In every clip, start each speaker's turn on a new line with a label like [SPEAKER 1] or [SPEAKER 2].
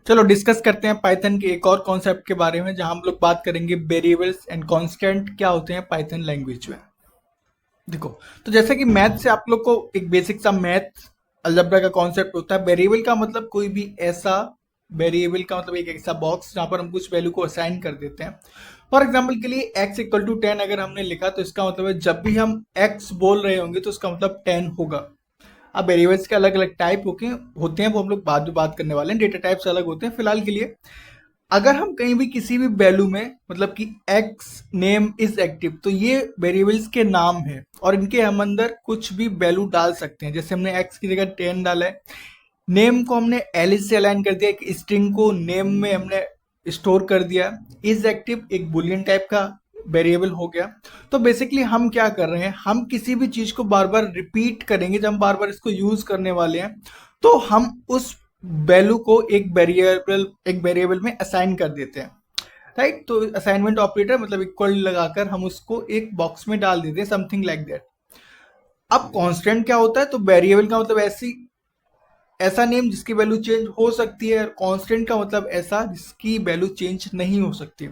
[SPEAKER 1] चलो डिस्कस करते हैं पाइथन के एक और कॉन्सेप्ट के बारे में, जहां हम लोग बात करेंगे वेरिएबल्स एंड कांस्टेंट क्या होते हैं पाइथन लैंग्वेज में। देखो, तो जैसे कि मैथ से आप लोग को एक बेसिक सा मैथ अलजेब्रा का कॉन्सेप्ट होता है। वेरिएबल का मतलब कोई भी ऐसा वेरिएबल का मतलब एक ऐसा बॉक्स जहां पर हम कुछ वैल्यू को असाइन कर देते हैं। फॉर एग्जाम्पल के लिए x = 10 अगर हमने लिखा, तो इसका मतलब है जब भी हम x बोल रहे होंगे तो इसका मतलब 10 होगा। अब वेरिएबल्स के अलग अलग टाइप होते हैं, वो हम लोग बाद में बात करने वाले हैं। डेटा टाइप्स अलग होते हैं। फिलहाल के लिए अगर हम कहीं भी किसी भी वैल्यू में मतलब कि x नेम इज एक्टिव, तो ये वेरिएबल्स के नाम है और इनके हम अंदर कुछ भी वैल्यू डाल सकते हैं। जैसे हमने x की जगह 10 डाला है, नेम को हमने एलिस से अलाइन कर दिया, एक स्ट्रिंग को नेम में हमने स्टोर कर दिया। इज एक्टिव एक बुलियन टाइप का वेरिएबल हो गया। तो बेसिकली हम क्या कर रहे हैं, हम किसी भी चीज को बार बार रिपीट करेंगे। जब हम बार बार इसको यूज करने वाले हैं तो हम उस वैल्यू को एक वेरिएबल में असाइन कर देते हैं, राइट। तो असाइनमेंट ऑपरेटर मतलब इक्वल लगाकर हम उसको एक बॉक्स में डाल देते हैं, समथिंग लाइक दैट। अब कांस्टेंट क्या होता है, तो वेरिएबल का मतलब ऐसा नेम जिसकी वैल्यू चेंज हो सकती है। कांस्टेंट का मतलब ऐसा जिसकी वैल्यू चेंज नहीं हो सकती।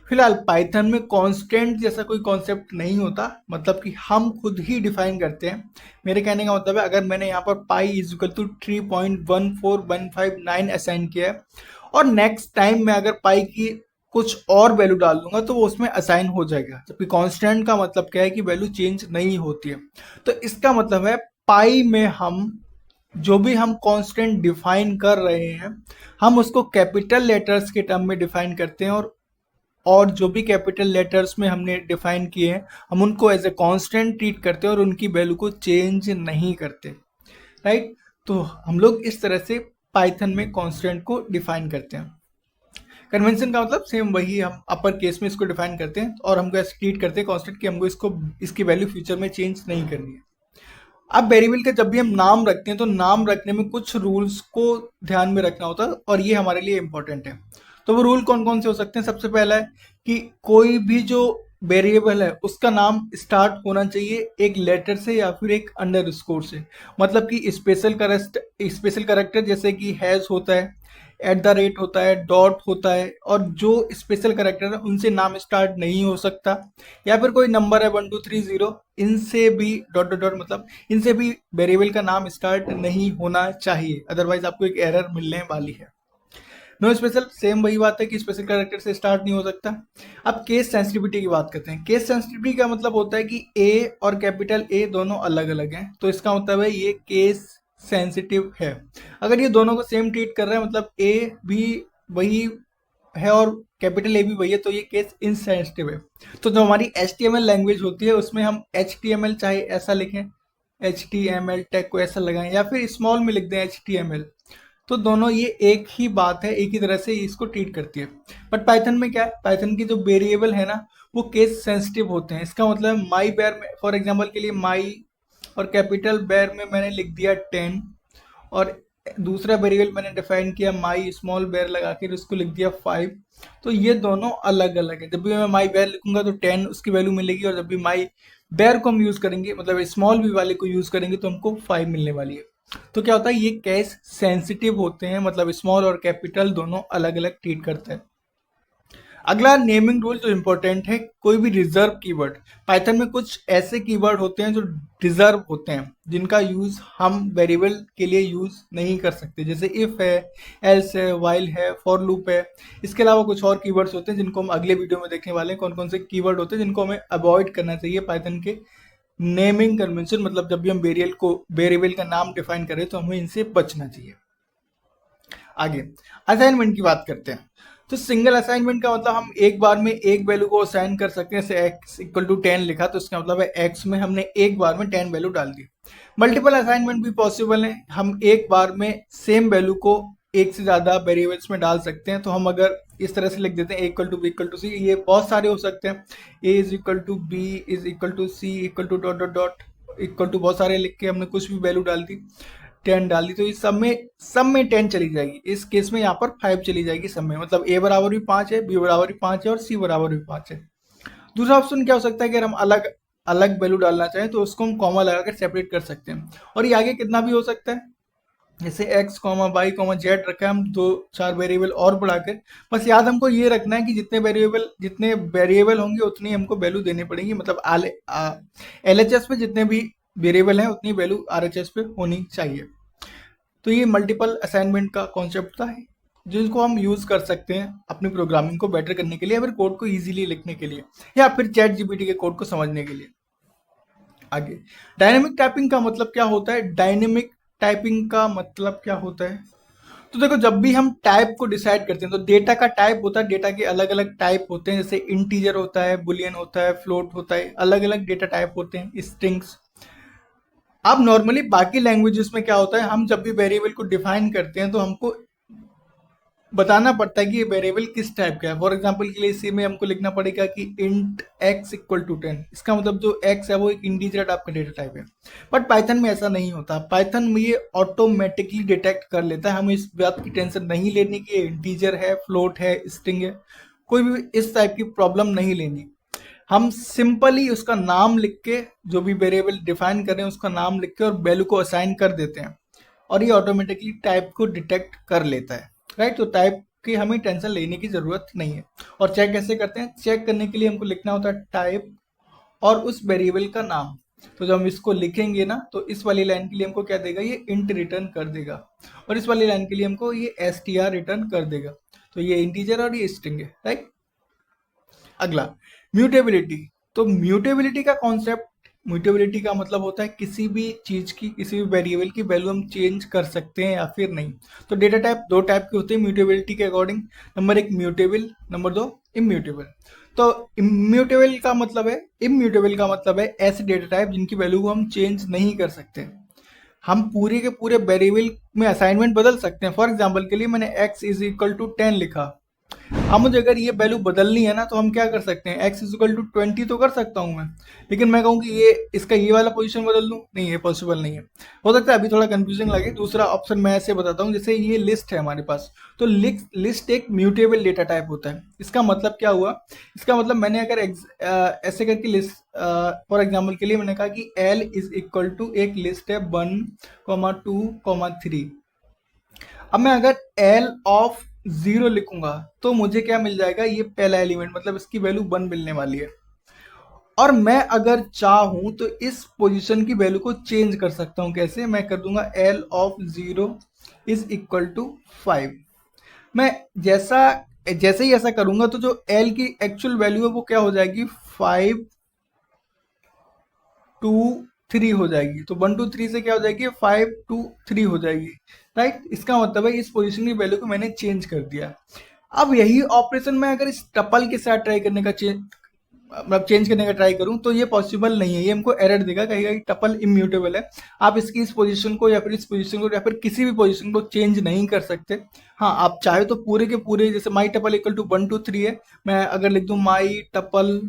[SPEAKER 1] फिलहाल पाइथन में कांस्टेंट जैसा कोई कॉन्सेप्ट नहीं होता, मतलब कि हम खुद ही डिफाइन करते हैं। मेरे कहने का मतलब है, अगर मैंने यहाँ पर पाई = 3.14159 असाइन किया है और नेक्स्ट टाइम मैं अगर पाई की कुछ और वैल्यू डाल दूंगा तो वो उसमें असाइन हो जाएगा। जबकि कांस्टेंट का मतलब क्या है कि वैल्यू चेंज नहीं होती है। तो इसका मतलब है पाई में हम जो भी हम कांस्टेंट डिफाइन कर रहे हैं, हम उसको कैपिटल लेटर्स के टर्म में डिफाइन करते हैं, और जो भी कैपिटल लेटर्स में हमने डिफाइन किए हैं हम उनको एज ए कांस्टेंट ट्रीट करते हैं और उनकी वैल्यू को चेंज नहीं करते, राइट। तो हम लोग इस तरह से पाइथन में कांस्टेंट को डिफाइन करते हैं। कन्वेंशन का मतलब सेम वही, हम अपर केस में इसको डिफाइन करते हैं और हमको ऐसे ट्रीट करते हैं कांस्टेंट कि हमको इसकी वैल्यू फ्यूचर में चेंज नहीं करनी है। अब वेरिएबल का जब भी हम नाम रखते हैं तो नाम रखने में कुछ रूल्स को ध्यान में रखना होता है और ये हमारे लिए इंपॉर्टेंट है। तो वो रूल कौन कौन से हो सकते हैं? सबसे पहला है कि कोई भी जो वेरिएबल है उसका नाम स्टार्ट होना चाहिए एक लेटर से या फिर एक अंडरस्कोर से। मतलब कि स्पेशल करेक्टर जैसे कि हैश होता है, @ होता है, डॉट होता है, और जो स्पेशल करेक्टर है उनसे नाम स्टार्ट नहीं हो सकता। या फिर कोई नंबर है 1230, इनसे भी डॉट डॉट डॉट मतलब इनसे भी वेरिएबल का नाम स्टार्ट नहीं होना चाहिए, अदरवाइज आपको एक एरर मिलने वाली है। नो स्पेशल, सेम वही बात है कि स्पेशल कैरेक्टर से स्टार्ट नहीं हो सकता। अब केस सेंसिटिविटी की बात करते हैं। केस सेंसिटिविटी का मतलब होता है कि ए और कैपिटल ए दोनों अलग अलग हैं, तो इसका मतलब है ये केस सेंसिटिव है। अगर ये दोनों को सेम ट्रीट कर रहे हैं, मतलब ए भी वही है और कैपिटल ए भी वही है, तो ये केस इनसेंसिटिव है। तो जो हमारी HTML लैंग्वेज होती है उसमें हम HTML चाहे ऐसा लिखें, HTML टैग को ऐसा लगाएं या फिर स्मॉल में लिख दें HTML, तो दोनों ये एक ही बात है, एक ही तरह से इसको ट्रीट करती है। बट पाइथन में क्या है, पाइथन की जो वेरिएबल है ना वो केस सेंसिटिव होते हैं। इसका मतलब माई बेर में, फॉर एग्जांपल के लिए माई और कैपिटल बेर में मैंने लिख दिया 10, और दूसरा वेरिएबल मैंने डिफाइन किया माई स्मॉल बेर लगा के उसको लिख दिया 5। तो ये दोनों अलग अलग है। जब भी मैं माई बेर लिखूंगा तो 10 उसकी वैल्यू मिलेगी, और जब भी माई बेर को हम यूज करेंगे मतलब स्मॉल बी वाले को यूज करेंगे तो हमको 5 मिलने वाली है। तो क्या होता है, ये केस सेंसिटिव होते हैं, मतलब स्मॉल और कैपिटल दोनों अलग अलग ट्रीट करते हैं। अगला नेमिंग रूल जो इंपॉर्टेंट है, कोई भी रिजर्व कीवर्ड। पाइथन में कुछ ऐसे कीवर्ड होते हैं जो रिजर्व होते हैं, जिनका यूज हम वेरिएबल के लिए यूज नहीं कर सकते, जैसे इफ है, एल्स है, व्हाइल है, फॉर लूप है। इसके अलावा कुछ और कीवर्ड्स होते हैं जिनको हम अगले वीडियो में देखने वाले हैं, कौन कौन से कीवर्ड होते हैं जिनको हमें अवॉइड करना चाहिए पाइथन के नेमिंग कन्वेंशन। मतलब जब भी हम वेरिएबल का नाम डिफाइन करें तो हमें इनसे बचना चाहिए। आगे असाइनमेंट की बात करते हैं। तो सिंगल असाइनमेंट का मतलब हम एक बार में एक वैल्यू को असाइन कर सकते हैं। जैसे x = 10 लिखा तो इसका मतलब है x में हमने एक बार में 10 वैल्यू डाल दी। मल्टीपल असाइनमेंट भी पॉसिबल है, हम एक बार में सेम वैल्यू को एक से ज्यादा वेरिएबल्स में डाल सकते हैं। तो हम अगर इस तरह से लिख देते हैं a = b = c, ये बहुत सारे हो सकते हैं। a = b = c dot dot dot बहुत सारे लिख के हमने कुछ भी वैल्यू डाल दी, 10 डाल दी, तो इस सब में 10 चली जाएगी। इस केस में यहाँ पर 5 चली जाएगी सब में, मतलब a बराबर भी 5 है, b बराबर भी 5 है और c बराबर भी 5 है। दूसरा ऑप्शन क्या हो सकता है कि अगर हम अलग अलग वैल्यू डालना चाहें तो उसको हम कॉमा लगाकर सेपरेट कर सकते हैं। और ये आगे कितना भी हो सकता है, जैसे x comma y comma z रखा है, हम दो चार वेरिएबल और बढ़ाकर, बस याद हमको ये रखना है कि जितने वेरिएबल होंगे उतनी हमको वैल्यू देनी पड़ेगी, मतलब LHS में जितने भी वेरिएबल हैं उतनी वैल्यू RHS पे होनी चाहिए। तो ये मल्टीपल असाइनमेंट का कॉन्सेप्ट था, जिसको हम यूज कर सकते हैं अपनी प्रोग्रामिंग को बेटर करने के लिए, या फिर कोड को इजीली लिखने के लिए, या फिर चैट जीपीटी के कोड को समझने के लिए। आगे, डायनेमिक टाइपिंग का मतलब क्या होता है? डायनेमिक टाइपिंग का मतलब क्या होता है? तो देखो, जब भी हम टाइप को डिसाइड करते हैं तो डेटा का टाइप होता है, डेटा के अलग अलग टाइप होते हैं, जैसे इंटीजर होता है, बुलियन होता है, फ्लोट होता है, अलग अलग डेटा टाइप होते हैं, स्ट्रिंग्स। अब नॉर्मली बाकी लैंग्वेजेस में क्या होता है, हम जब भी वेरिएबल को डिफाइन करते हैं तो हमको बताना पड़ता है कि ये वेरिएबल किस टाइप का है। फॉर एग्जांपल के लिए इसी में हमको लिखना पड़ेगा कि इंट x इक्वल टू 10। इसका मतलब जो x है वो एक इंटीजर टाइप का डेटा टाइप है। बट पाइथन में ऐसा नहीं होता, पाइथन में ये ऑटोमेटिकली डिटेक्ट कर लेता है, हमें इस बात की टेंशन नहीं लेनी कि ये इंटीजर है, फ्लोट है, स्ट्रिंग है, कोई भी इस टाइप की प्रॉब्लम नहीं लेनी। हम सिंपली उसका नाम लिख के, जो भी वेरिएबल डिफाइन कर रहे हैं उसका नाम लिख के और वैल्यू को असाइन कर देते हैं, और ये ऑटोमेटिकली टाइप को डिटेक्ट कर लेता है। राइट, तो टाइप की हमें टेंशन लेने की जरूरत नहीं है। और चेक कैसे करते हैं? चेक करने के लिए हमको लिखना होता है टाइप और उस वेरिएबल का नाम। तो जब हम इसको लिखेंगे ना, तो इस वाली लाइन के लिए हमको क्या देगा, ये इंट रिटर्न कर देगा, और इस वाली लाइन के लिए हमको ये str रिटर्न कर देगा। तो ये इंटीजर और ये स्ट्रिंग है। राइट, अगला, म्यूटेबिलिटी। तो म्यूटेबिलिटी का कॉन्सेप्ट, म्यूटेबिलिटी का मतलब होता है किसी भी चीज की, किसी भी वेरिएबल की वैल्यू हम चेंज कर सकते हैं या फिर नहीं। तो डेटा टाइप दो टाइप के होते हैं म्यूटेबिलिटी के अकॉर्डिंग। नंबर एक म्यूटेबल, नंबर दो इम्यूटेबल। तो इम्यूटेबल का मतलब है ऐसे डेटा टाइप जिनकी वैल्यू को हम चेंज नहीं कर सकते। हम पूरे के पूरे वेरिएबल में असाइनमेंट बदल सकते हैं। फॉर एग्जाम्पल के लिए मैंने x इज इक्वल टू 10 लिखा, अब मुझे अगर ये वैल्यू बदलनी है ना, तो हम क्या कर सकते हैं, x इज इक्वल टू 20 तो कर सकता हूं मैं, लेकिन मैं कहूँ कि ये इसका ये वाला पोजीशन बदल दूं, नहीं, ये पॉसिबल नहीं है। हो सकता है अभी थोड़ा कंफ्यूजिंग लगे। दूसरा ऑप्शन मैं ऐसे बताता हूँ, जैसे ये लिस्ट है हमारे पास, तो लिस्ट एक म्यूटेबल डेटा टाइप होता है। इसका मतलब क्या हुआ? इसका मतलब मैंने अगर ऐसे करके लिस्ट, फॉर एग्जाम्पल के लिए मैंने कहा कि l इज इक्वल टू एक लिस्ट है 1, 2, 3। अब मैं अगर l ऑफ 0 लिखूंगा तो मुझे क्या मिल जाएगा, ये पहला एलिमेंट, मतलब इसकी वैल्यू 1 मिलने वाली है। और मैं अगर चाहूं तो इस पोजीशन की वैल्यू को चेंज कर सकता हूं। कैसे? मैं कर दूंगा l of 0 is equal to 5। मैं जैसा जैसे ही ऐसा करूंगा तो जो l की एक्चुअल वैल्यू है वो क्या हो जाएगी, 5 2 3 हो जाएगी। तो 1 2 3 से क्या हो जाएगी, 5 2 3 हो जाएगी। राइट, इसका मतलब है इस पोजीशन की वैल्यू को मैंने चेंज कर दिया। अब यही ऑपरेशन मैं अगर इस टपल के साथ ट्राई करने का चेंज करने का ट्राई करूं तो ये पॉसिबल नहीं है, ये हमको एरर देगा, कहेगा कि टपल इम्यूटेबल है, आप इसकी इस पोजीशन को या फिर इस पोजीशन को या फिर किसी भी पोजीशन को चेंज नहीं कर सकते। हाँ, आप चाहे तो पूरे के पूरे, जैसे माई टपल इक्वल टू 1 2 3 है, मैं अगर लिख दूं my tuple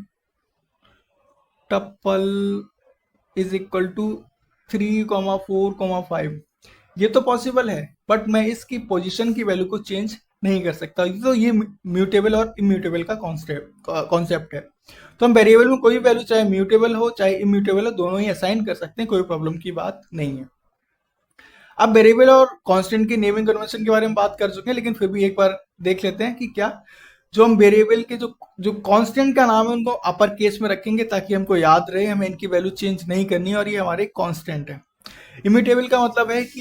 [SPEAKER 1] tuple is equal to 3, 4, 5, ये तो पॉसिबल है, बट मैं इसकी पोजीशन की वैल्यू को चेंज नहीं कर सकता। तो ये म्यूटेबल और इम्यूटेबल का कॉन्सेप्ट है। तो हम वेरिएबल में कोई भी वैल्यू, चाहे म्यूटेबल हो चाहे इम्यूटेबल हो, दोनों ही असाइन कर सकते हैं, कोई प्रॉब्लम की बात नहीं है। अब वेरिएबल और कांस्टेंट की नेमिंग कन्वेंशन के बारे में बात कर चुके हैं, लेकिन फिर भी एक बार देख लेते हैं कि क्या जो हम वेरिएबल के जो जो कांस्टेंट का नाम है उनको अपर केस में रखेंगे ताकि हमको याद रहे, हमें इनकी वैल्यू चेंज नहीं करनी है, और ये हमारे कांस्टेंट है। इम्यूटेबल का मतलब है कि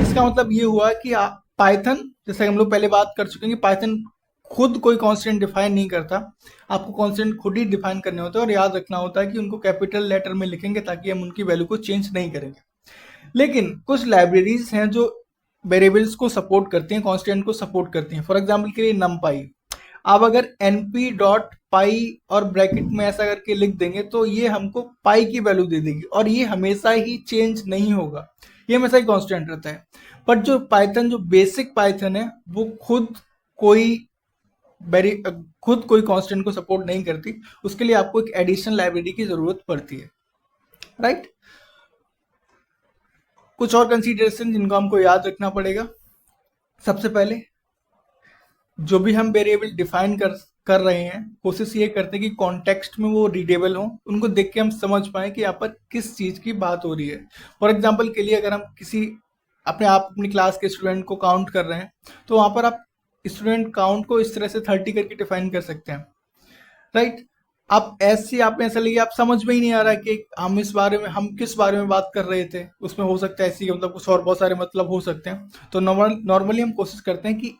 [SPEAKER 1] इसका मतलब ये हुआ कि पाइथन, जैसे हम लोग पहले बात कर चुके हैं कि पाइथन खुद कोई कांस्टेंट डिफाइन नहीं करता, आपको कांस्टेंट खुद ही डिफाइन करने होते हैं, और याद रखना होता है कि उनको कैपिटल लेटर में लिखेंगे ताकि हम उनकी वैल्यू को चेंज नहीं करेंगे। लेकिन कुछ लाइब्रेरीज हैं जो वेरिएबल्स को सपोर्ट करती हैं, कांस्टेंट को सपोर्ट करती हैं। फॉर एग्जांपल के लिए numpy, आप अगर np.py और ब्रैकेट में ऐसा करके लिख देंगे तो ये हमको पाई की वैल्यू दे देगी, और ये हमेशा ही चेंज नहीं होगा, ये हमेशा ही कांस्टेंट रहता है। बट जो पाइथन, जो बेसिक पाइथन है, वो कोई खुद कोई कांस्टेंट को सपोर्ट नहीं करती, उसके लिए आपको एक एडिशनल लाइब्रेरी की जरूरत पड़ती है। राइट, कुछ और कंसीडरेशन जिनको हमको याद रखना पड़ेगा। सबसे पहले, जो भी हम वेरिएबल डिफाइन कर रहे हैं, कोशिश ये करते हैं कि कॉन्टेक्स्ट में वो रीडेबल हो, उनको देख के हम समझ पाए कि यहाँ पर किस चीज़ की बात हो रही है। फॉर एग्जाम्पल के लिए अगर हम किसी आप अपनी क्लास के स्टूडेंट को काउंट कर रहे हैं, तो वहाँ पर आप स्टूडेंट काउंट को इस तरह से 30 करके डिफाइन कर सकते हैं, राइट। आप ऐसे आप में ऐसा लगे आप समझ में ही नहीं आ रहा कि हम किस बारे में बात कर रहे थे, उसमें हो सकता है ऐसी मतलब कुछ और बहुत सारे मतलब हो सकते हैं। तो नॉर्मली हम कोशिश करते हैं कि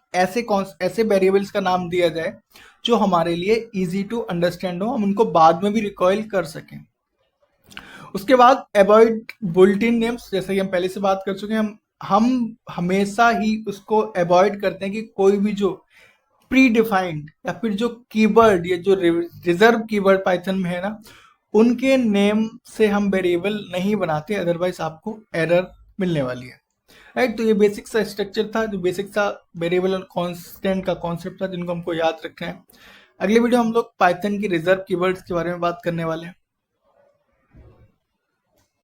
[SPEAKER 1] ऐसे वेरिएबल्स का नाम दिया जाए जो हमारे लिए इजी टू अंडरस्टैंड हो, हम उनको बाद में भी रिकॉइल कर सकें। उसके बाद अवॉइड बुलेटिन नेम्स, जैसे कि हम पहले से बात कर चुके हैं, हम हमेशा ही उसको अवॉइड करते हैं कि कोई भी जो प्री डिफाइंड या फिर जो कीवर्ड, ये जो रिजर्व कीवर्ड पाइथन में है ना, उनके नेम से हम वेरिएबल नहीं बनाते, अदरवाइज आपको एरर मिलने वाली है, राइट। तो ये बेसिक सा स्ट्रक्चर था, जो बेसिक सा वेरिएबल और कांस्टेंट का कॉन्सेप्ट था, जिनको हमको याद रखना है। अगले वीडियो हम लोग पाइथन की रिजर्व कीवर्ड्स के बारे में बात करने वाले हैं।